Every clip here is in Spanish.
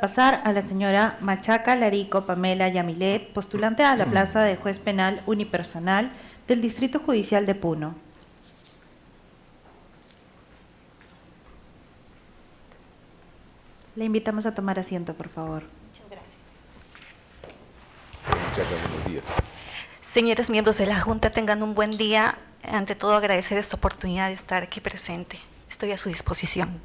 Pasar a la señora Machaca Larico Pamela Yamilet, postulante a la plaza de juez penal unipersonal del Distrito Judicial de Puno. Le invitamos a tomar asiento, por favor. Muchas gracias. Machaca, buenos días. Señores miembros de la Junta, tengan un buen día. Ante todo, agradecer esta oportunidad de estar aquí presente. Estoy a su disposición.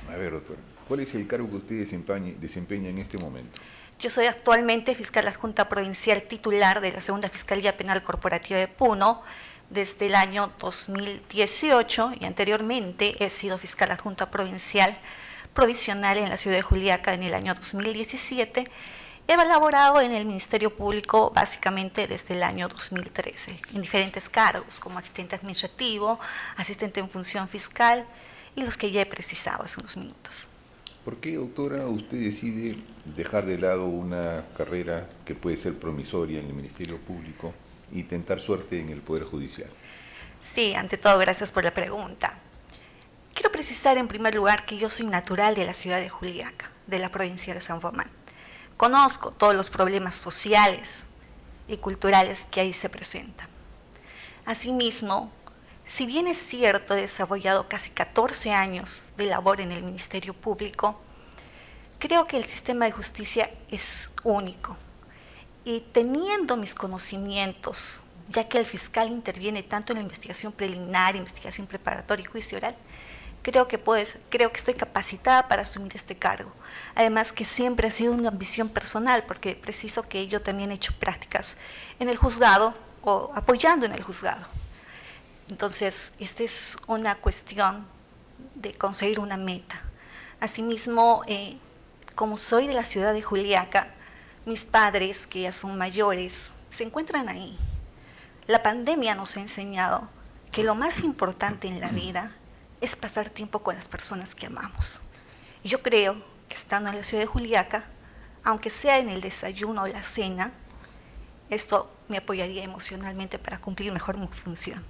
A ver, doctor, ¿cuál es el cargo que usted desempeña en este momento? Yo soy actualmente fiscal adjunta provincial titular de la Segunda Fiscalía Penal Corporativa de Puno desde el año 2018 y anteriormente he sido fiscal adjunta provincial provisional en la ciudad de Juliaca en el año 2017. He laborado en el Ministerio Público básicamente desde el año 2013 en diferentes cargos como asistente administrativo, asistente en función fiscal y los que ya he precisado hace unos minutos. ¿Por qué, doctora, usted decide dejar de lado una carrera que puede ser promisoria en el Ministerio Público y tentar suerte en el Poder Judicial? Sí, ante todo, gracias por la pregunta. Quiero precisar en primer lugar que yo soy natural de la ciudad de Juliaca, de la provincia de San Román. Conozco todos los problemas sociales y culturales que ahí se presentan. Asimismo, si bien es cierto, he desarrollado casi 14 años de labor en el Ministerio Público, creo que el sistema de justicia es único. Y teniendo mis conocimientos, ya que el fiscal interviene tanto en la investigación preliminar, investigación preparatoria y juicio oral, creo que estoy capacitada para asumir este cargo. Además que siempre ha sido una ambición personal, porque preciso que yo también he hecho prácticas en el juzgado o apoyando en el juzgado. Entonces, esta es una cuestión de conseguir una meta. Asimismo, como soy de la ciudad de Juliaca, mis padres, que ya son mayores, se encuentran ahí. La pandemia nos ha enseñado que lo más importante en la vida es pasar tiempo con las personas que amamos. Y yo creo que estando en la ciudad de Juliaca, aunque sea en el desayuno o la cena, esto me apoyaría emocionalmente para cumplir mejor mi función.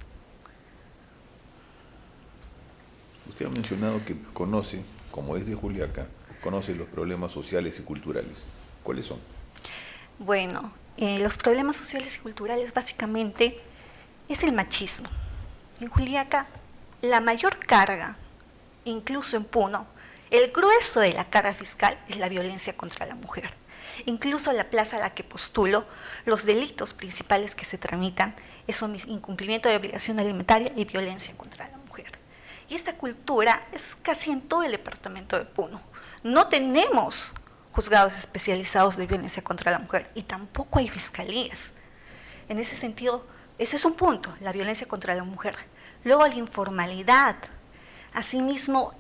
Usted ha mencionado que conoce, como es de Juliaca, conoce los problemas sociales y culturales. ¿Cuáles son? Bueno, los problemas sociales y culturales básicamente es el machismo. En Juliaca, la mayor carga, incluso en Puno, el grueso de la carga fiscal es la violencia contra la mujer. Incluso la plaza a la que postulo, los delitos principales que se tramitan son incumplimiento de obligación alimentaria y violencia contra la mujer. Y esta cultura es casi en todo el departamento de Puno. No tenemos juzgados especializados de violencia contra la mujer y tampoco hay fiscalías. En ese sentido, ese es un punto, la violencia contra la mujer. Luego la informalidad. Asimismo,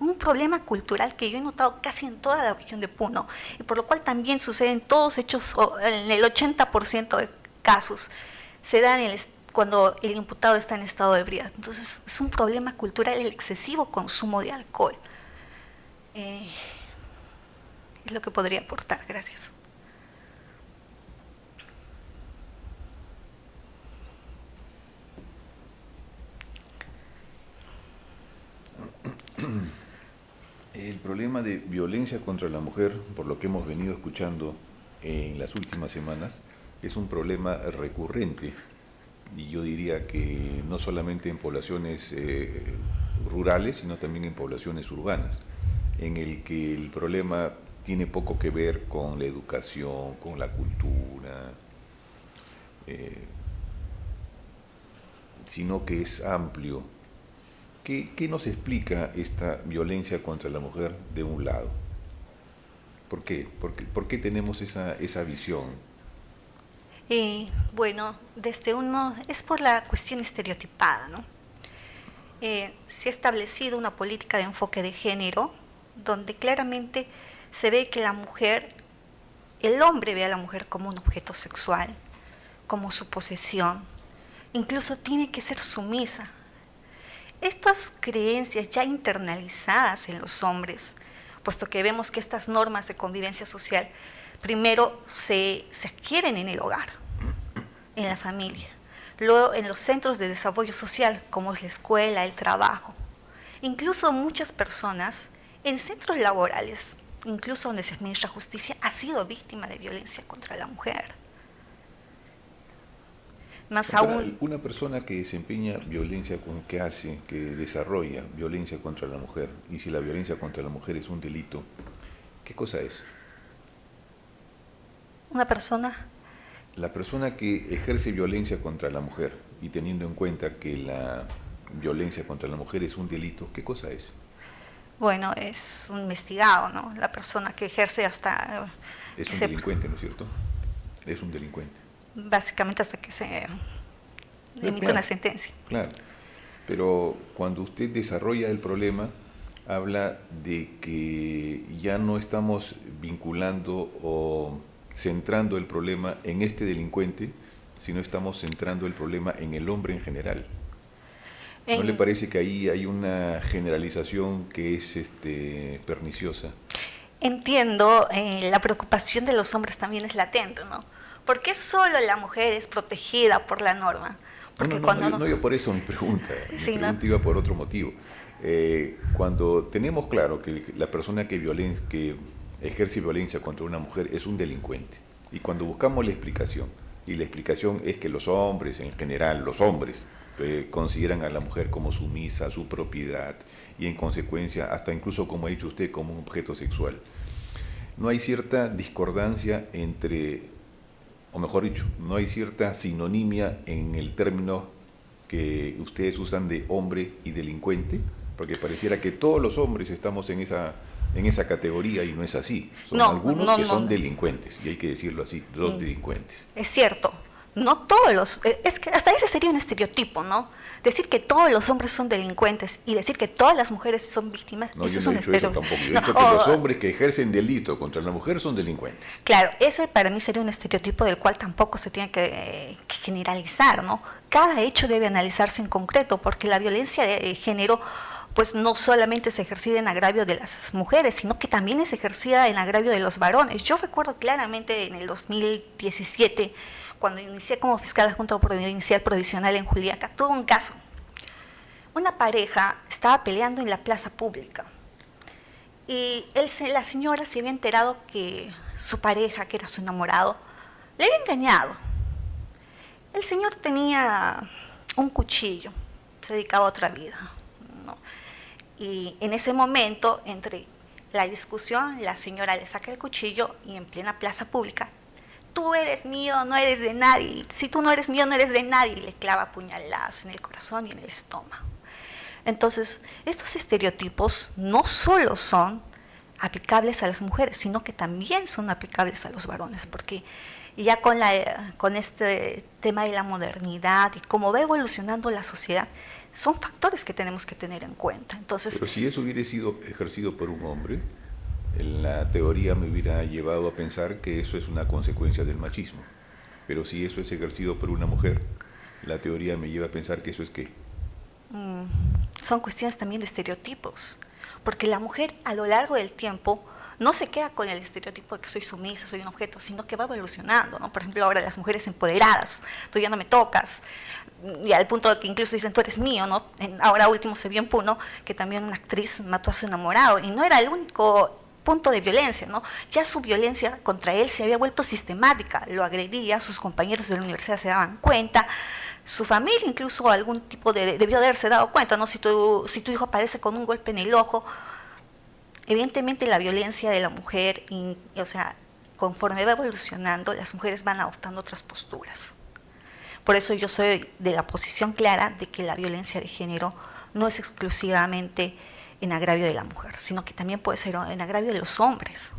un problema cultural que yo he notado casi en toda la región de Puno y por lo cual también sucede en todos hechos, en el 80% de casos, se dan cuando el imputado está en estado de ebriedad. Entonces, es un problema cultural el excesivo consumo de alcohol. Es lo que podría aportar. Gracias. El problema de violencia contra la mujer, por lo que hemos venido escuchando en las últimas semanas, es un problema recurrente. Y yo diría que no solamente en poblaciones rurales, sino también en poblaciones urbanas, en el que el problema tiene poco que ver con la educación, con la cultura, sino que es amplio. ¿Qué nos explica esta violencia contra la mujer de un lado? ¿Por qué? ¿Por qué tenemos esa visión? Bueno, es por la cuestión estereotipada, ¿no? Se ha establecido una política de enfoque de género donde claramente se ve que el hombre ve a la mujer como un objeto sexual, como su posesión, incluso tiene que ser sumisa. Estas creencias ya internalizadas en los hombres, puesto que vemos que estas normas de convivencia social primero se adquieren en el hogar, en la familia, luego en los centros de desarrollo social, como es la escuela, el trabajo. Incluso muchas personas en centros laborales, incluso donde se administra justicia, ha sido víctima de violencia contra la mujer. Más Doctora, aún, una persona que desempeña violencia, que desarrolla violencia contra la mujer, y si la violencia contra la mujer es un delito, ¿qué cosa es? una persona, La persona que ejerce violencia contra la mujer, y teniendo en cuenta que la violencia contra la mujer es un delito, ¿qué cosa es? bueno, es un investigado, ¿no? La persona que ejerce hasta... Es que un se- delincuente, ¿no es cierto? Es un delincuente. básicamente hasta que se emite Claro. una sentencia. Claro, pero cuando usted desarrolla el problema, habla de que ya no estamos vinculando o centrando el problema en este delincuente, sino estamos centrando el problema en el hombre en general. ¿No le parece que ahí hay una generalización que es perniciosa? Entiendo, la preocupación de los hombres también es latente, ¿no? ¿Por qué solo la mujer es protegida por la norma? Porque No, yo por eso mi pregunta Sí, ¿no? iba por otro motivo. Cuando tenemos claro que la persona que ejerce violencia contra una mujer es un delincuente, y cuando buscamos la explicación, y la explicación es que los hombres, en general, los hombres, consideran a la mujer como sumisa, su propiedad, y en consecuencia, hasta incluso, como ha dicho usted, como un objeto sexual. No hay cierta discordancia entre, o mejor dicho, no hay cierta sinonimia en el término que ustedes usan de hombre y delincuente, porque pareciera que todos los hombres estamos en esa categoría, y no es así. Son No, algunos no, que no, son no. delincuentes, y hay que decirlo así, los delincuentes. Es cierto, no todos los... es que hasta ese sería un estereotipo, ¿no? Decir que todos los hombres son delincuentes y decir que todas las mujeres son víctimas, No, eso yo es no un he dicho eso estereotipo. tampoco. Yo he No, dicho que los hombres que ejercen delito contra la mujer son delincuentes. Claro, ese para mí sería un estereotipo del cual tampoco se tiene que generalizar, ¿no? Cada hecho debe analizarse en concreto, porque la violencia de género pues no solamente es ejercida en agravio de las mujeres, sino que también es ejercida en agravio de los varones. Yo recuerdo claramente en el 2017, cuando inicié como fiscal adjunto provincial provisional en Juliaca, tuve un caso. Una pareja estaba peleando en la plaza pública y la señora se había enterado que su pareja, que era su enamorado, le había engañado. El señor tenía un cuchillo, se dedicaba a otra vida, ¿no? Y en ese momento, entre la discusión, la señora le saca el cuchillo y en plena plaza pública, tú eres mío, no eres de nadie, si tú no eres mío, no eres de nadie, y le clava puñaladas en el corazón y en el estómago. Entonces, estos estereotipos no solo son aplicables a las mujeres, sino que también son aplicables a los varones, porque ya con este tema de la modernidad y cómo va evolucionando la sociedad, son factores que tenemos que tener en cuenta. Entonces, Pero si eso hubiera sido ejercido por un hombre, en la teoría me hubiera llevado a pensar que eso es una consecuencia del machismo. Pero si eso es ejercido por una mujer, la teoría me lleva a pensar que eso es ¿qué? son cuestiones también de estereotipos, porque la mujer a lo largo del tiempo no se queda con el estereotipo de que soy sumisa, soy un objeto, sino que va evolucionando, ¿no? Por ejemplo, ahora las mujeres empoderadas, tú ya no me tocas, y al punto de que incluso dicen, tú eres mío, ¿no? Ahora último se vio en Puno que también una actriz mató a su enamorado, y no era el único punto de violencia, ¿no? Ya su violencia contra él se había vuelto sistemática, lo agredía, sus compañeros de la universidad se daban cuenta, su familia incluso algún tipo debió de haberse dado cuenta, ¿no? Si tu hijo aparece con un golpe en el ojo, evidentemente la violencia de la mujer, o sea, conforme va evolucionando, las mujeres van adoptando otras posturas. Por eso yo soy de la posición clara de que la violencia de género no es exclusivamente en agravio de la mujer, sino que también puede ser en agravio de los hombres.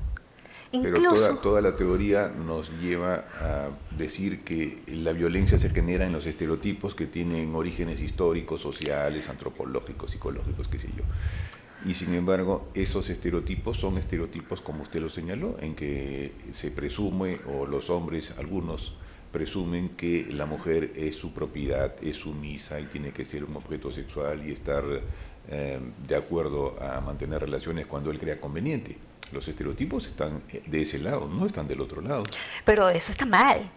Incluso, Pero toda la teoría nos lleva a decir que la violencia se genera en los estereotipos que tienen orígenes históricos, sociales, antropológicos, psicológicos, qué sé yo. Y sin embargo, esos estereotipos son estereotipos, como usted lo señaló, en que se presume, o los hombres, algunos, presumen que la mujer es su propiedad, es sumisa y tiene que ser un objeto sexual y estar de acuerdo a mantener relaciones cuando él crea conveniente. Los estereotipos están de ese lado, no están del otro lado. pero eso está mal.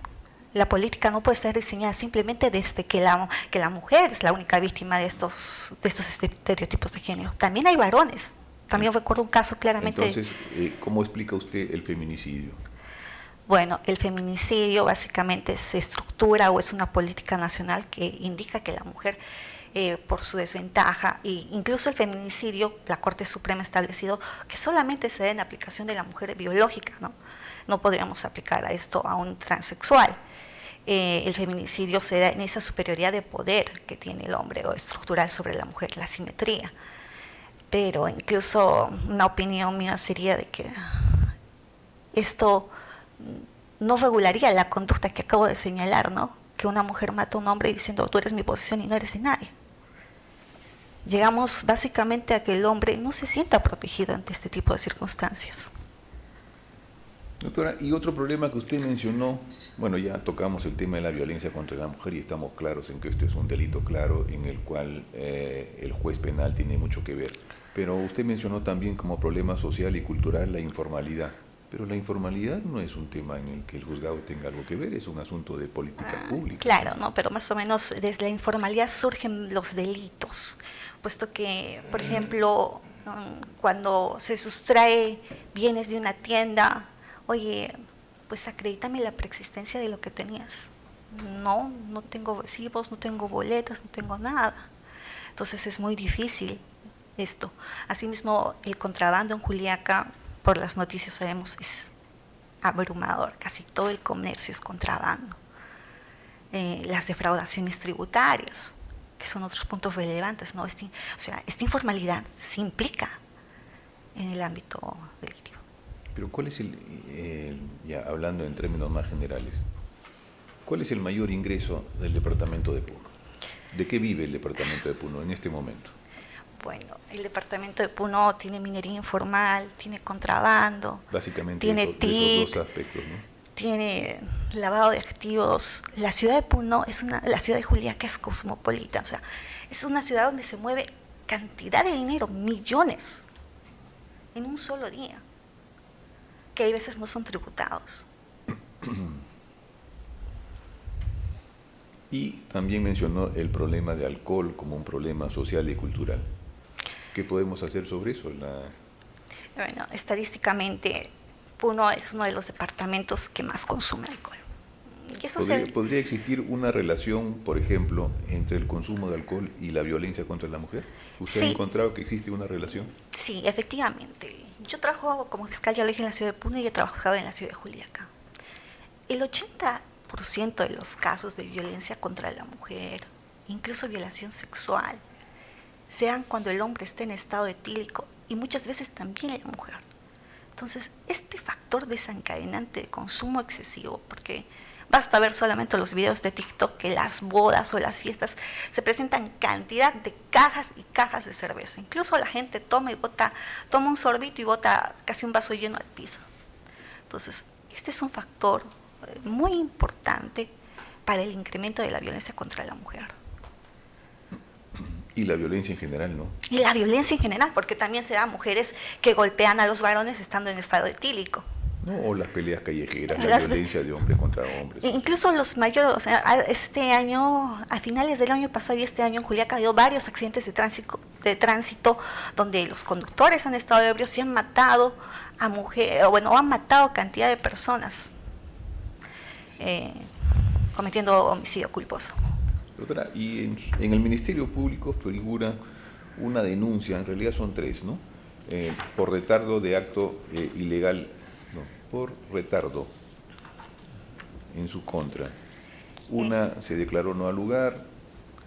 La política no puede estar diseñada simplemente desde que la mujer es la única víctima de estos estereotipos de género. También hay varones también recuerdo un caso claramente. Entonces, ¿cómo explica usted el feminicidio? Bueno, el feminicidio básicamente se estructura o es una política nacional que indica que la mujer, por su desventaja, e incluso el feminicidio, la Corte Suprema ha establecido que solamente se da en aplicación de la mujer biológica, ¿no? No podríamos aplicar a esto a un transexual. El feminicidio se da en esa superioridad de poder que tiene el hombre o estructural sobre la mujer, la simetría. Pero incluso una opinión mía sería de que esto no regularía la conducta que acabo de señalar, ¿no? Que una mujer mata a un hombre diciendo tú eres mi posesión y no eres de nadie. Llegamos básicamente a que el hombre no se sienta protegido ante este tipo de circunstancias. Doctora, y otro problema que usted mencionó, bueno, ya tocamos el tema de la violencia contra la mujer y estamos claros en que esto es un delito claro en el cual el juez penal tiene mucho que ver. Pero usted mencionó también como problema social y cultural la informalidad. Pero la informalidad no es un tema en el que el juzgado tenga algo que ver, es un asunto de política pública. Claro, ¿no? Pero más o menos desde la informalidad surgen los delitos, puesto que, por ejemplo, cuando se sustrae bienes de una tienda, oye, pues acredítame la preexistencia de lo que tenías. No, no tengo recibos, no tengo boletas, no tengo nada. Entonces es muy difícil esto. Asimismo, el contrabando en Juliaca, por las noticias sabemos, es abrumador. Casi todo el comercio es contrabando. Las defraudaciones tributarias, que son otros puntos relevantes, ¿no? Esta informalidad se implica en el ámbito delictivo. Pero ¿cuál es ya hablando en términos más generales, cuál es el mayor ingreso del departamento de Puno? ¿De qué vive el departamento de Puno en este momento? Bueno, el departamento de Puno tiene minería informal, tiene contrabando, básicamente tiene esos TIC, dos aspectos, ¿no? Tiene lavado de activos. La ciudad de Puno la ciudad de Juliaca es cosmopolita, o sea, es una ciudad donde se mueve cantidad de dinero, millones, en un solo día, que hay veces no son tributados. Y también mencionó el problema de alcohol como un problema social y cultural. ¿Qué podemos hacer sobre eso? Bueno, estadísticamente, Puno es uno de los departamentos que más consume alcohol. Y eso ¿Podría existir una relación, por ejemplo, entre el consumo de alcohol y la violencia contra la mujer? ¿Usted ha encontrado que existe una relación? Sí, efectivamente. Yo trabajo como fiscal de en la ciudad de Puno y he trabajado en la ciudad de Juliaca. El 80% de los casos de violencia contra la mujer, incluso violación sexual, se dan cuando el hombre está en estado etílico y muchas veces también la mujer. Entonces, este factor desencadenante de consumo excesivo, porque basta ver solamente los videos de TikTok que las bodas o las fiestas se presentan cantidad de cajas y cajas de cerveza. Incluso la gente toma un sorbito y bota casi un vaso lleno al piso. Entonces, este es un factor muy importante para el incremento de la violencia contra la mujer. Y la violencia en general, ¿no? Y la violencia en general, porque también se da mujeres que golpean a los varones estando en estado etílico. No, o las peleas callejeras, la violencia de hombres contra hombres. Incluso los mayores, o sea, este año, a finales del año pasado y este año en Juliaca ha habido varios accidentes de tránsito donde los conductores han estado ebrios y han matado a mujeres, han matado cantidad de personas cometiendo homicidio culposo. Doctora, y en el Ministerio Público figura una denuncia, en realidad son tres, ¿no? Por retardo de acto ilegal, no, por retardo en su contra. Una se declaró no al lugar,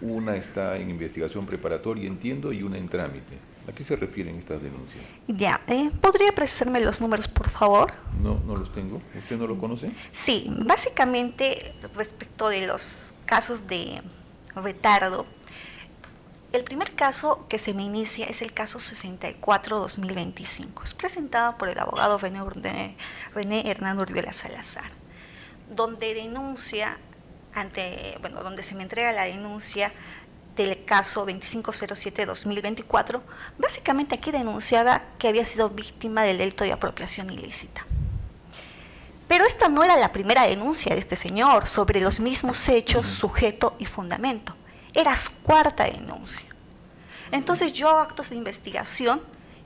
una está en investigación preparatoria, entiendo, y una en trámite. ¿A qué se refieren estas denuncias? Ya, ¿podría precisarme los números, por favor? No, no los tengo. ¿Usted no lo conoce? Sí, básicamente respecto de los casos de retardo, el primer caso que se me inicia es el caso 64-2025. Es presentado por el abogado René Hernán Urbiola Salazar, donde denuncia donde se me entrega la denuncia del caso 2507-2024. Básicamente aquí denunciaba que había sido víctima del delito de apropiación ilícita. Pero esta no era la primera denuncia de este señor sobre los mismos hechos, sujeto y fundamento. Era su cuarta denuncia. Entonces yo hago actos de investigación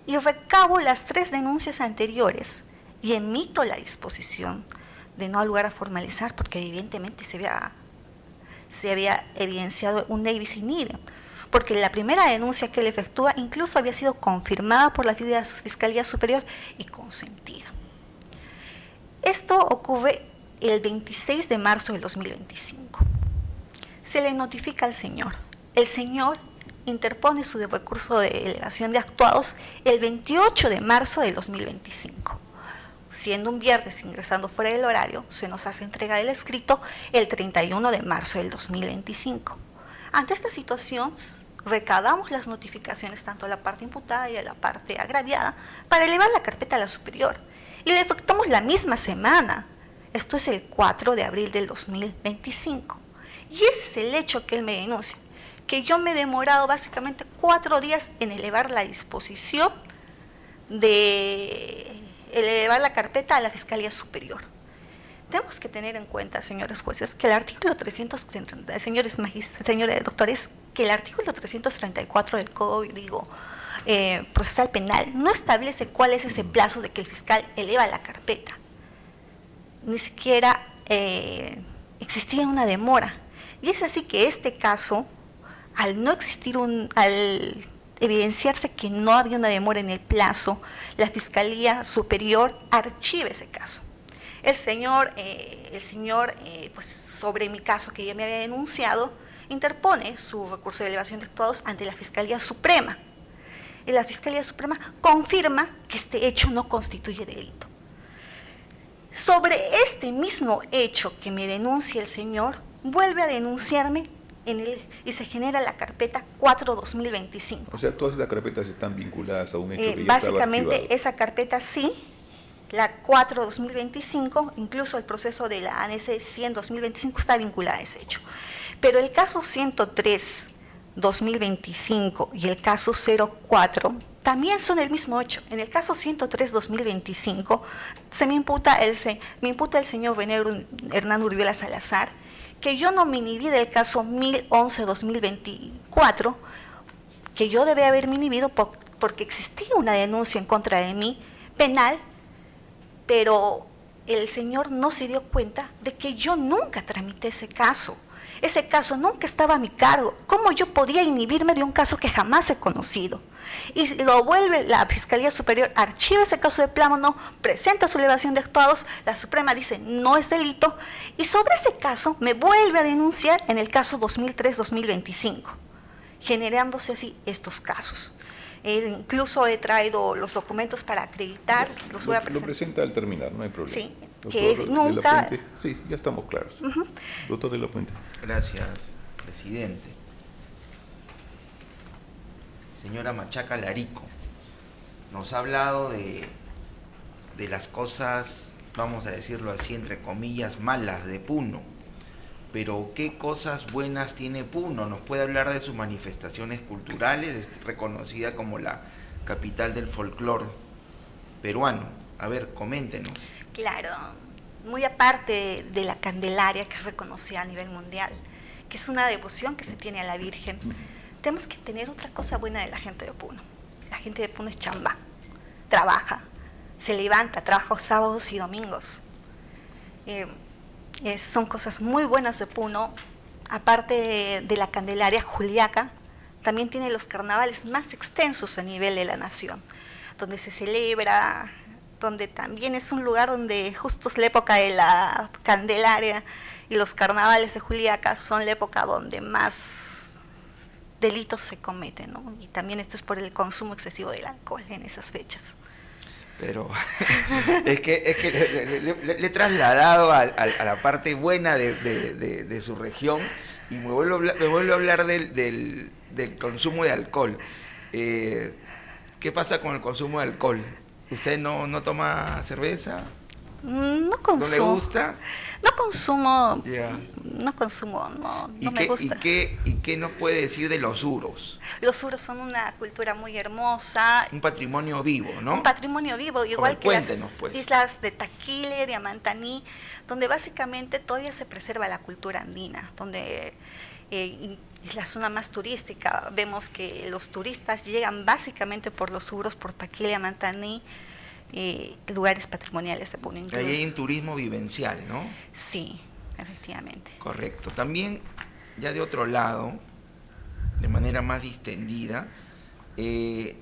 y recabo las 3 denuncias anteriores y emito la disposición de no lugar a formalizar, porque evidentemente se había evidenciado un nebis in idem, porque la primera denuncia que él efectúa incluso había sido confirmada por la Fiscalía Superior y consentida. Esto ocurre el 26 de marzo del 2025. Se le notifica al señor. El señor interpone su recurso de elevación de actuados el 28 de marzo del 2025. Siendo un viernes, ingresando fuera del horario, se nos hace entrega del escrito el 31 de marzo del 2025. Ante esta situación, recabamos las notificaciones tanto a la parte imputada y a la parte agraviada para elevar la carpeta a la superior. Y le efectuamos la misma semana. Esto es el 4 de abril del 2025. Y ese es el hecho que él me denuncia, que yo me he demorado básicamente 4 días en elevar la disposición de elevar la carpeta a la Fiscalía Superior. Tenemos que tener en cuenta, señores jueces, que el artículo 330, señores doctores, que el artículo 334 del Código Procesal Penal no establece cuál es ese plazo de que el fiscal eleva la carpeta. Ni siquiera existía una demora. Y es así que este caso, al no existir al evidenciarse que no había una demora en el plazo, la Fiscalía Superior archiva ese caso. El señor, pues sobre mi caso que ya me había denunciado, interpone su recurso de elevación de actuados ante la Fiscalía Suprema. Y la Fiscalía Suprema confirma que este hecho no constituye delito. Sobre este mismo hecho que me denuncia el señor, vuelve a denunciarme y se genera la carpeta 4-2025. O sea, todas las carpetas están vinculadas a un hecho que ya básicamente estaba archivado. Esa carpeta sí, la 4-2025, incluso el proceso de la ANS 100-2025 está vinculada a ese hecho. Pero el caso 103-2025 y el caso 04 también son el mismo hecho. En el caso 103-2025 me imputa el señor Hernán Uribela Salazar, que yo no me inhibí del caso 1011-2024, que yo debe haber inhibido porque existía una denuncia en contra de mí penal, pero el señor no se dio cuenta de que yo nunca tramité ese caso. Ese caso nunca estaba a mi cargo. ¿Cómo yo podía inhibirme de un caso que jamás he conocido? Y lo vuelve la Fiscalía Superior, archiva ese caso de plano, presenta su elevación de actuados, la Suprema dice no es delito, y sobre ese caso me vuelve a denunciar en el caso 2003-2025, generándose así estos casos. Incluso he traído los documentos para acreditar, los voy a presentar. Lo presenta al terminar, no hay problema. Sí, Doctor que de nunca... la Puente, sí, ya estamos claros. Doctor de la Puente. Gracias, presidente. Señora Machaca Larico, nos ha hablado de las cosas, vamos a decirlo así, entre comillas, malas de Puno. Pero ¿qué cosas buenas tiene Puno? ¿Nos puede hablar de sus manifestaciones culturales? Es reconocida como la capital del folclore peruano. A ver, coméntenos. Claro, muy aparte de la Candelaria, que es reconocida a nivel mundial, que es una devoción que se tiene a la Virgen, tenemos que tener otra cosa buena de la gente de Puno. La gente de Puno es chamba, trabaja, se levanta, trabaja sábados y domingos. Son cosas muy buenas de Puno. Aparte de la Candelaria, Juliaca también tiene los carnavales más extensos a nivel de la nación, donde se celebra, donde también es un lugar donde justo es la época de la Candelaria, y los carnavales de Juliaca son la época donde más delitos se cometen, ¿no? Y también esto es por el consumo excesivo del alcohol en esas fechas. Pero es que le he trasladado a la parte buena de su región y me vuelvo a hablar del consumo de alcohol. ¿Qué pasa con el consumo de alcohol? ¿Usted no toma cerveza? No consumo. ¿No le gusta? No consumo. Yeah. No consumo, no me gusta. ¿Y qué nos puede decir de los uros? Los uros son una cultura muy hermosa. Un patrimonio vivo, ¿no? Un patrimonio vivo, igual que las pues. islas de Taquile, Diamantaní, donde básicamente todavía se preserva la cultura andina, donde y es la zona más turística. Vemos que los turistas llegan básicamente por los seguros, por Taquilla, Mantaní, lugares patrimoniales de Puno incluso. Ahí hay un turismo vivencial, ¿no? Sí, efectivamente. Correcto. También, ya de otro lado, de manera más distendida, he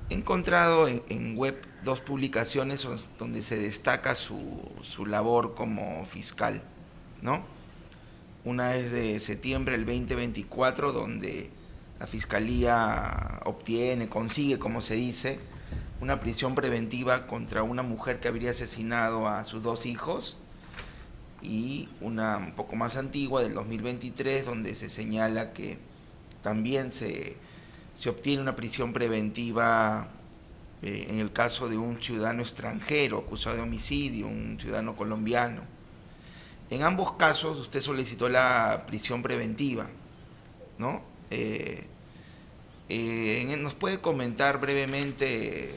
encontrado en web 2 publicaciones donde se destaca su labor como fiscal, ¿no? Una es de septiembre del 2024, donde la Fiscalía consigue, como se dice, una prisión preventiva contra una mujer que habría asesinado a sus 2 hijos, y una un poco más antigua, del 2023, donde se señala que también se obtiene una prisión preventiva en el caso de un ciudadano extranjero acusado de homicidio, un ciudadano colombiano. En ambos casos usted solicitó la prisión preventiva, ¿no? ¿Nos puede comentar brevemente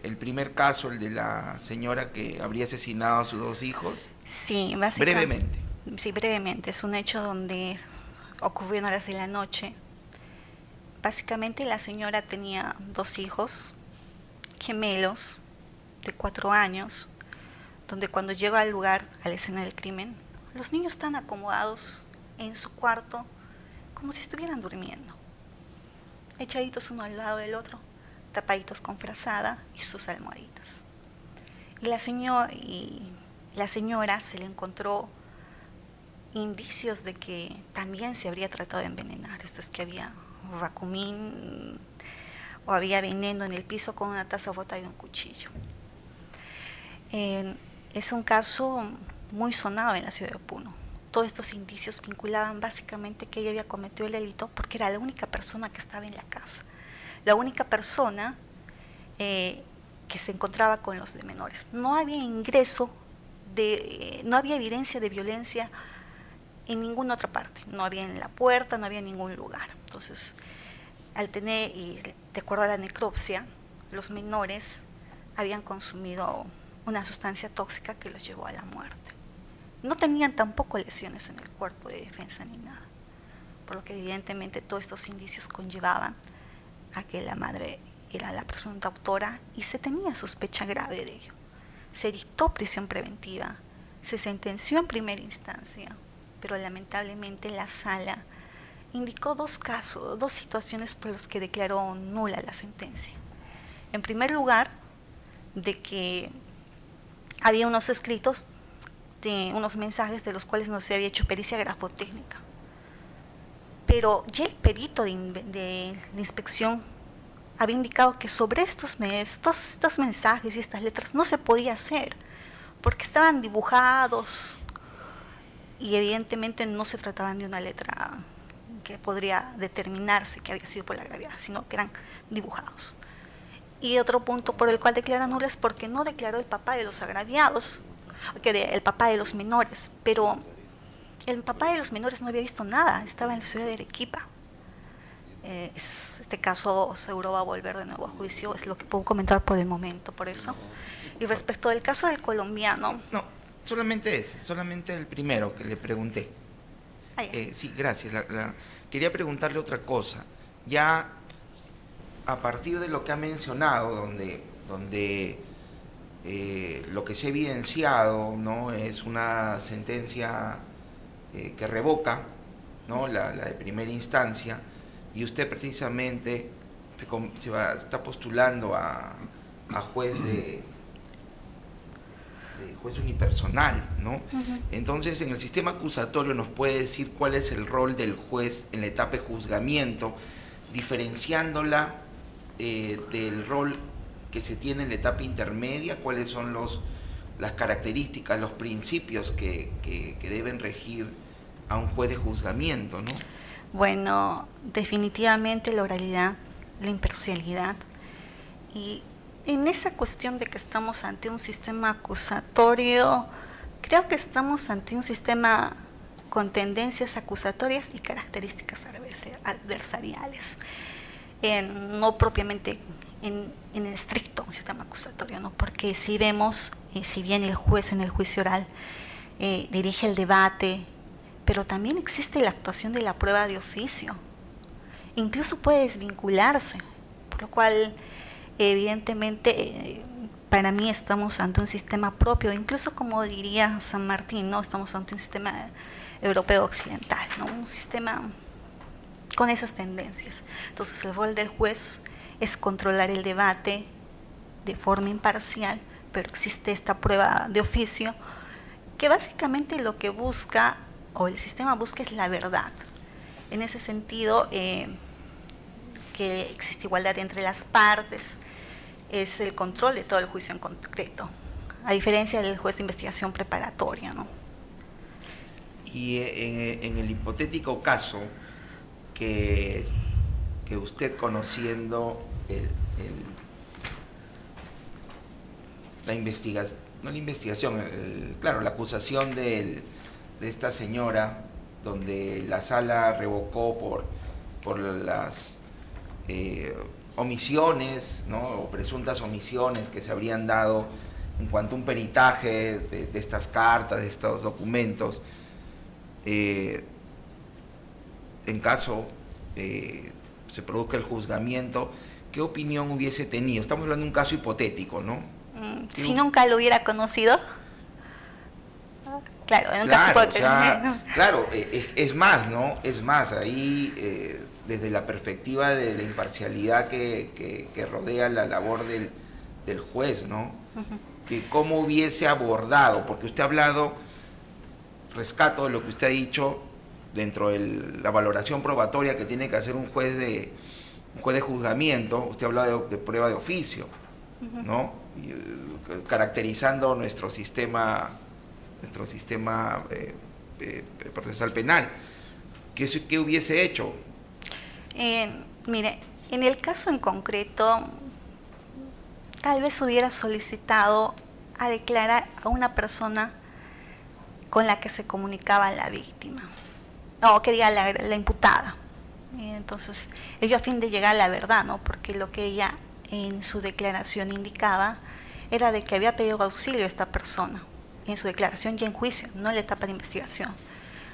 el primer caso, el de la señora que habría asesinado a sus 2 hijos? Sí, básicamente. Brevemente. Sí, brevemente. Es un hecho donde ocurrió en horas de la noche. Básicamente la señora tenía 2 hijos, gemelos, de 4 años, donde cuando llegó al lugar, a la escena del crimen, los niños están acomodados en su cuarto como si estuvieran durmiendo, echaditos uno al lado del otro, tapaditos con frazada y sus almohaditas. Y la señora se le encontró indicios de que también se habría tratado de envenenar. Esto es que había racumín o había veneno en el piso con una taza rota y un cuchillo. Es un caso muy sonado en la ciudad de Puno. Todos estos indicios vinculaban básicamente que ella había cometido el delito porque era la única persona que estaba en la casa, la única persona que se encontraba con los de menores. No había no había evidencia de violencia en ninguna otra parte, no había en la puerta, no había en ningún lugar. Entonces, y de acuerdo a la necropsia, los menores habían consumido una sustancia tóxica que los llevó a la muerte. No tenían tampoco lesiones en el cuerpo de defensa ni nada, por lo que evidentemente todos estos indicios conllevaban a que la madre era la presunta autora y se tenía sospecha grave de ello. Se dictó prisión preventiva, se sentenció en primera instancia, pero lamentablemente la sala indicó 2 situaciones por las que declaró nula la sentencia. En primer lugar, de que había unos escritos, unos mensajes de los cuales no se había hecho pericia grafotécnica. Pero ya el perito de la inspección había indicado que sobre estos mensajes y estas letras no se podía hacer, porque estaban dibujados y evidentemente no se trataban de una letra que podría determinarse que había sido por la gravedad, sino que eran dibujados. Y otro punto por el cual declara nula es porque no declaró el papá de los agraviados, el papá de los menores, pero el papá de los menores no había visto nada, estaba en la ciudad de Arequipa. Este caso seguro va a volver de nuevo a juicio, es lo que puedo comentar por el momento, por eso. Y respecto del caso del colombiano... No, solamente el primero que le pregunté. Sí, gracias. Quería preguntarle otra cosa. Ya a partir de lo que ha mencionado, donde lo que se ha evidenciado, ¿no?, es una sentencia que revoca, ¿no?, la de primera instancia, y usted precisamente está postulando a juez de juez unipersonal, ¿no? Uh-huh. Entonces, en el sistema acusatorio, ¿nos puede decir cuál es el rol del juez en la etapa de juzgamiento, diferenciándola del rol que se tiene en la etapa intermedia? ¿Cuáles son las características, los principios que deben regir a un juez de juzgamiento, ¿no? Bueno, definitivamente la oralidad, la imparcialidad, y en esa cuestión de que estamos ante un sistema acusatorio, creo que estamos ante un sistema con tendencias acusatorias y características adversariales, no propiamente en estricto un sistema acusatorio, ¿no? Porque si vemos, si bien el juez en el juicio oral dirige el debate, pero también existe la actuación de la prueba de oficio. Incluso puede desvincularse, por lo cual, evidentemente, para mí estamos ante un sistema propio, incluso como diría San Martín, ¿no? Estamos ante un sistema europeo occidental, ¿no? Un sistema con esas tendencias. Entonces, el rol del juez es controlar el debate de forma imparcial, pero existe esta prueba de oficio que básicamente lo que busca, o el sistema busca, es la verdad. En ese sentido, que existe igualdad entre las partes, es el control de todo el juicio en concreto, a diferencia del juez de investigación preparatoria, ¿no? Y en el hipotético caso que usted, conociendo la investigación, no la investigación, claro, la acusación de esta señora, donde la sala revocó por las omisiones, ¿no? O presuntas omisiones que se habrían dado en cuanto a un peritaje de estas cartas, de estos documentos, en caso se produzca el juzgamiento, ¿qué opinión hubiese tenido? Estamos hablando de un caso hipotético, ¿no? Si nunca lo hubiera conocido, claro, en un caso hipotético. O sea, claro, es más, ¿no? Es más, ahí desde la perspectiva de la imparcialidad que rodea la labor del juez, ¿no? Que cómo hubiese abordado, porque usted ha hablado, rescato de lo que usted ha dicho, dentro de la valoración probatoria que tiene que hacer un juez de juzgamiento, usted ha hablado de prueba de oficio, ¿no? Y, caracterizando nuestro sistema procesal penal. ¿Qué hubiese hecho? Mire, en el caso en concreto, tal vez hubiera solicitado a declarar a una persona con la que se comunicaba la víctima, no, quería la imputada. Entonces, ello a fin de llegar a la verdad, ¿no? Porque lo que ella en su declaración indicaba era de que había pedido auxilio a esta persona, en su declaración ya en juicio, no en la etapa de investigación.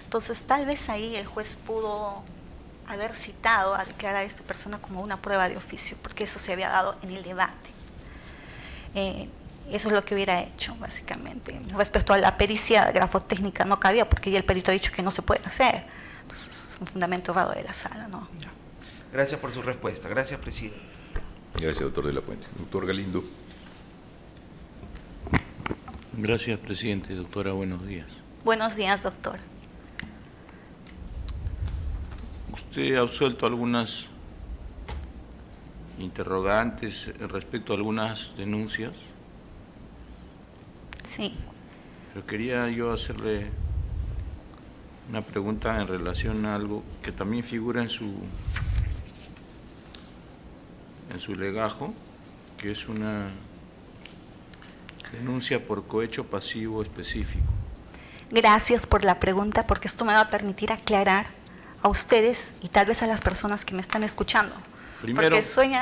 Entonces, tal vez ahí el juez pudo haber citado a declarar a esta persona como una prueba de oficio, porque eso se había dado en el debate. Eso es lo que hubiera hecho, básicamente. Respecto a la pericia grafotécnica no cabía, porque ya el perito ha dicho que no se puede hacer. Entonces, es un fundamento errado de la sala, ¿no? Ya. Gracias por su respuesta. Gracias, presidente. Gracias, doctor de la Puente. Doctor Galindo. Gracias, presidente. Doctora, buenos días. Buenos días, doctor. Usted ha absuelto algunas interrogantes respecto a algunas denuncias, Sí. pero quería yo hacerle una pregunta en relación a algo que también figura en su legajo, que es una denuncia por cohecho pasivo específico. Gracias por la pregunta, porque esto me va a permitir aclarar a ustedes y tal vez a las personas que me están escuchando. Primero,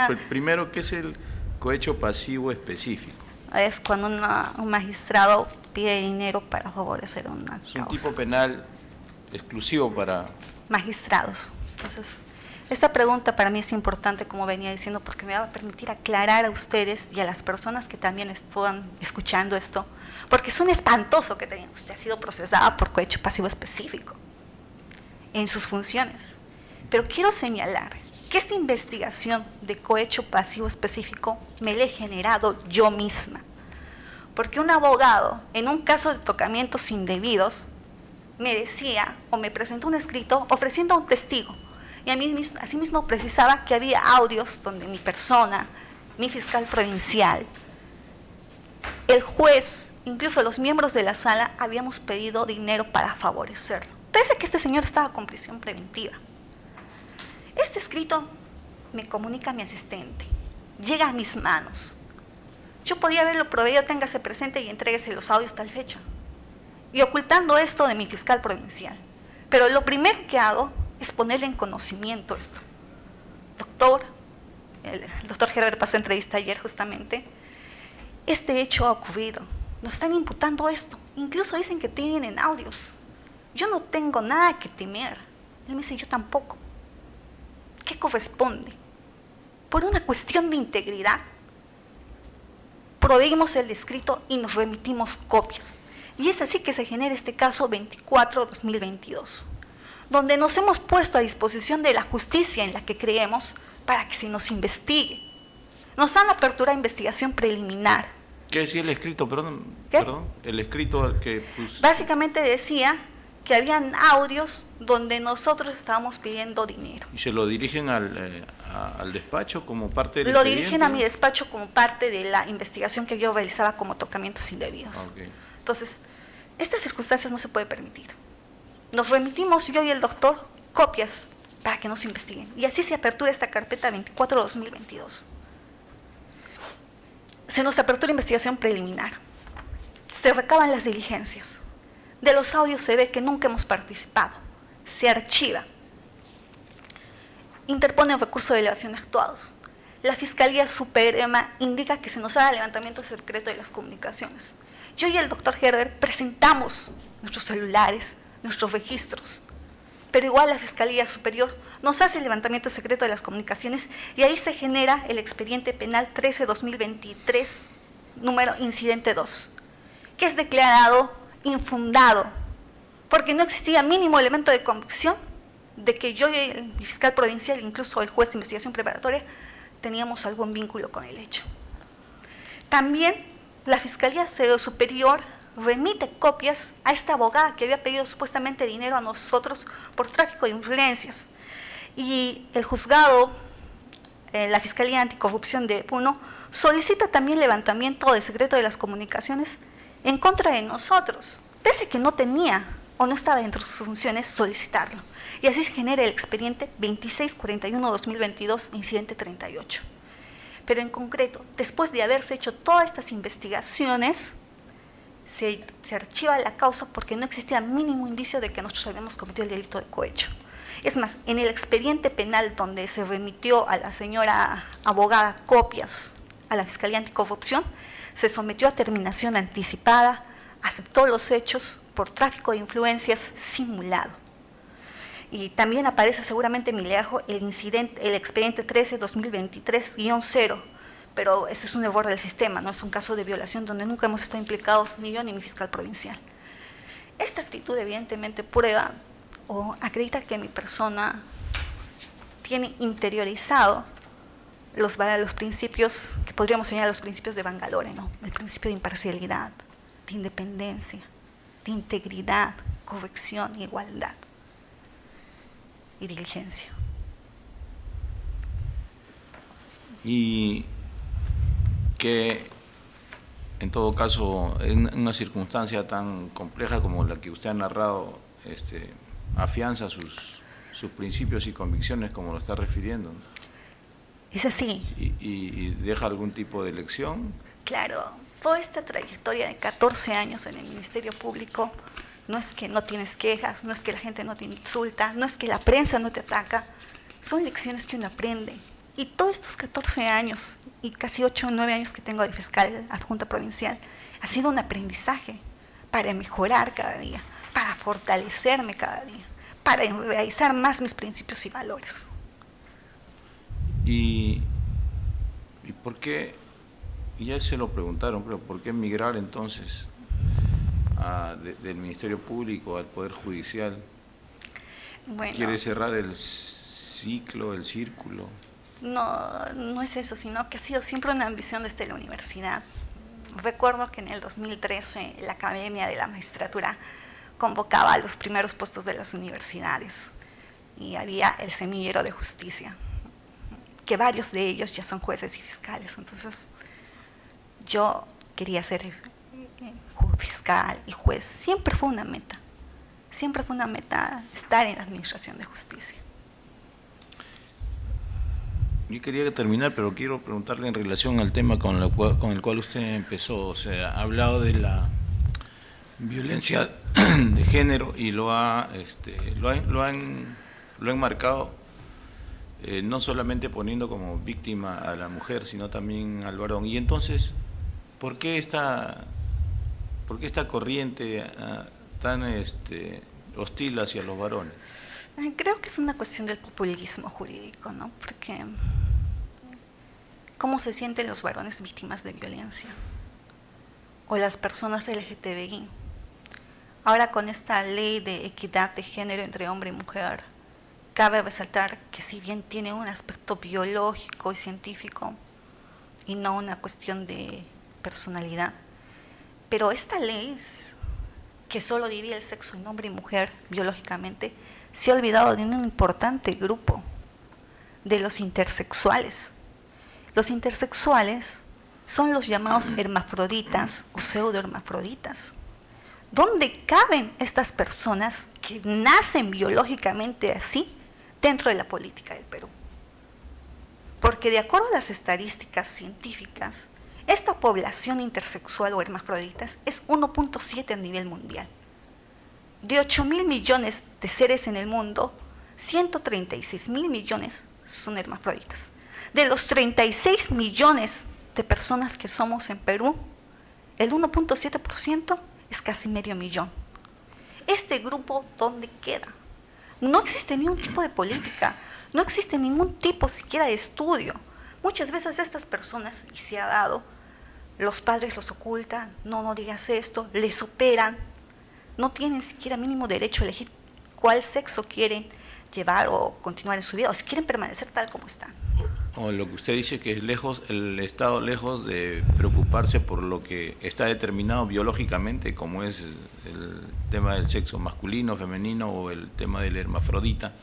Porque primero, ¿qué es el cohecho pasivo específico? es cuando un magistrado pide dinero para favorecer una Es un causa. tipo penal exclusivo para... Magistrados. Entonces, esta pregunta para mí es importante, como venía diciendo, porque me va a permitir aclarar a ustedes y a las personas que también están escuchando esto, porque es un espantoso que usted ha sido procesada por cohecho pasivo específico en sus funciones. Pero quiero señalar que esta investigación de cohecho pasivo específico me la he generado yo misma, porque un abogado, en un caso de tocamientos indebidos, me decía o me presentó un escrito ofreciendo a un testigo, y asimismo precisaba que había audios donde mi persona, mi fiscal provincial, el juez, incluso los miembros de la sala, habíamos pedido dinero para favorecerlo, pese a que este señor estaba con prisión preventiva. Este escrito me comunica a mi asistente, llega a mis manos. Yo podía haberlo proveído, téngase presente y entréguese los audios tal fecha, y ocultando esto de mi fiscal provincial. Pero lo primero que hago es ponerle en conocimiento esto. Doctor, el doctor Gerber pasó entrevista ayer justamente, este hecho ha ocurrido, nos están imputando esto, incluso dicen que tienen audios. yo no tengo nada que temer. Él me dice, yo tampoco. ¿Qué corresponde? Por una cuestión de integridad, proveímos el escrito y nos remitimos copias. Y es así que se genera este caso 24-2022, donde nos hemos puesto a disposición de la justicia en la que creemos para que se nos investigue. Nos han aperturado investigación preliminar. ¿Qué decía el escrito? Perdón, ¿Qué? perdón, el escrito al que Básicamente decía que habían audios donde nosotros estábamos pidiendo dinero. ¿Y se lo dirigen al despacho como parte del Lo expediente? dirigen a mi despacho como parte de la investigación que yo realizaba como tocamientos indebidos. Okay. Entonces, estas circunstancias no se puede permitir. Nos remitimos, yo y el doctor, copias para que nos investiguen. Y así se apertura esta carpeta 24-2022. Se nos apertura investigación preliminar. Se recaban las diligencias. De los audios se ve que nunca hemos participado. Se archiva. Interpone un recurso de elevación de actuados. La Fiscalía Suprema indica que se nos haga levantamiento secreto de las comunicaciones. Yo y el doctor Herder presentamos nuestros celulares, nuestros registros, pero igual la Fiscalía Superior nos hace el levantamiento secreto de las comunicaciones y ahí se genera el expediente penal 13-2023, número incidente 2, que es declarado infundado, porque no existía mínimo elemento de convicción de que yo y el fiscal provincial, incluso el juez de investigación preparatoria, teníamos algún vínculo con el hecho. También la Fiscalía Superior remite copias a esta abogada que había pedido supuestamente dinero a nosotros por tráfico de influencias. Y el juzgado, la Fiscalía Anticorrupción de Puno, solicita también levantamiento de secreto de las comunicaciones en contra de nosotros, pese a que no tenía o no estaba dentro de sus funciones solicitarlo. Y así se genera el expediente 2641-2022, incidente 38. Pero en concreto, después de haberse hecho todas estas investigaciones, se archiva la causa porque no existía mínimo indicio de que nosotros habíamos cometido el delito de cohecho. Es más, en el expediente penal donde se remitió a la señora abogada copias a la Fiscalía Anticorrupción, se sometió a terminación anticipada, aceptó los hechos por tráfico de influencias simulado. Y también aparece seguramente en mi legajo el expediente 13-2023-0, pero ese es un error del sistema, no es un caso de violación donde nunca hemos estado implicados ni yo ni mi fiscal provincial. Esta actitud evidentemente prueba o acredita que mi persona tiene interiorizado los principios que podríamos señalar los principios de Bangalore, ¿no? El principio de imparcialidad, de independencia, de integridad, corrección, igualdad y diligencia. Y que en todo caso, en una circunstancia tan compleja como la que usted ha narrado, afianza sus principios y convicciones como lo está refiriendo. Es así. ¿Y deja algún tipo de lección? Claro, toda esta trayectoria de 14 años en el Ministerio Público, no es que no tienes quejas, no es que la gente no te insulta, no es que la prensa no te ataca, son lecciones que uno aprende. Y todos estos 14 años y casi 8 o 9 años que tengo de fiscal adjunta provincial, ha sido un aprendizaje para mejorar cada día, para fortalecerme cada día, para realizar más mis principios y valores. ¿Y por qué, ya se lo preguntaron, pero por qué migrar entonces del Ministerio Público al Poder Judicial? Bueno, ¿Quiere cerrar el ciclo, el círculo? No es eso, sino que ha sido siempre una ambición desde la universidad. Recuerdo que en el 2013 la Academia de la Magistratura convocaba a los primeros puestos de las universidades y había el semillero de justicia, que varios de ellos ya son jueces y fiscales. Entonces yo quería ser fiscal y juez. Siempre fue una meta estar en la administración de justicia. Yo quería terminar, pero quiero preguntarle en relación al tema con el cual usted empezó. O sea, ha hablado de la violencia de género y lo ha enmarcado no solamente poniendo como víctima a la mujer, sino también al varón. Y entonces, ¿por qué esta corriente tan hostil hacia los varones? Creo que es una cuestión del populismo jurídico, ¿no? Porque ¿cómo se sienten los varones víctimas de violencia? O las personas LGTBI. Ahora con esta ley de equidad de género entre hombre y mujer, cabe resaltar que si bien tiene un aspecto biológico y científico y no una cuestión de personalidad, pero esta ley que solo divide el sexo en hombre y mujer biológicamente, se ha olvidado de un importante grupo, de los intersexuales. Los intersexuales son los llamados hermafroditas o pseudohermafroditas. ¿Dónde caben estas personas que nacen biológicamente así dentro de la política del Perú? Porque de acuerdo a las estadísticas científicas, esta población intersexual o hermafroditas es 1.7 a nivel mundial. De 8.000 millones de seres en el mundo, 136.000 millones son hermafroditas. De los 36 millones de personas que somos en Perú, el 1.7% es casi medio millón. Este grupo, ¿dónde queda? No existe ningún tipo de política, no existe ningún tipo siquiera de estudio. Muchas veces estas personas, y se ha dado, los padres los ocultan, no digas esto, les operan, no tienen siquiera mínimo derecho a elegir cuál sexo quieren llevar o continuar en su vida, o si quieren permanecer tal como están. O lo que usted dice que es lejos, el Estado lejos de preocuparse por lo que está determinado biológicamente, como es el tema del sexo masculino, femenino o el tema del hermafrodita,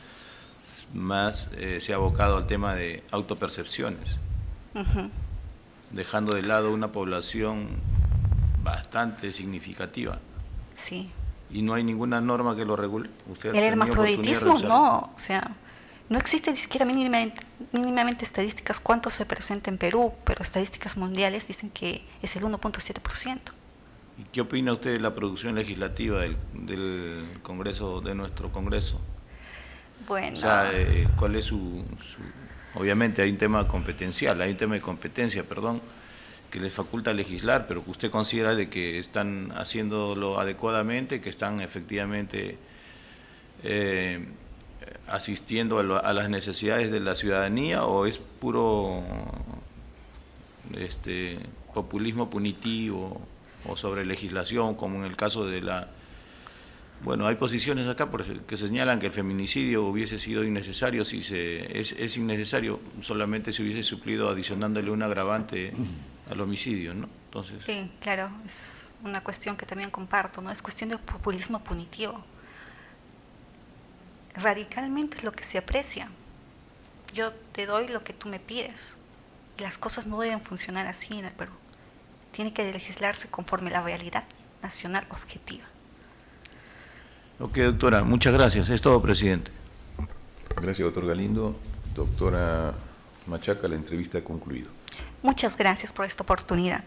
más se ha abocado al tema de autopercepciones, dejando de lado una población bastante significativa. Sí. Y no hay ninguna norma que lo regule. ¿Usted El hermafroditismo no, o sea, no existen ni siquiera mínimamente estadísticas cuánto se presenta en Perú, pero estadísticas mundiales dicen que es el 1.7%. ¿Y qué opina usted de la producción legislativa del Congreso, de nuestro Congreso? Bueno. O sea, ¿cuál es obviamente hay un tema competencial, hay un tema de competencia, perdón, que les faculta legislar, pero que usted considera de que están haciéndolo adecuadamente, que están efectivamente asistiendo a las necesidades de la ciudadanía, o es puro populismo punitivo o sobre legislación, como en el caso de la... Bueno, hay posiciones acá que señalan que el feminicidio hubiese sido innecesario si es innecesario solamente si hubiese suplido adicionándole un agravante al homicidio, ¿no? Entonces... Sí, claro, es una cuestión que también comparto, ¿no? Es cuestión de populismo punitivo. Radicalmente es lo que se aprecia. Yo te doy lo que tú me pides. Las cosas no deben funcionar así en el Perú. Tiene que legislarse conforme a la realidad nacional objetiva. Ok, doctora, muchas gracias. Es todo, presidente. Gracias, doctor Galindo. Doctora Machaca, la entrevista ha concluido. Muchas gracias por esta oportunidad.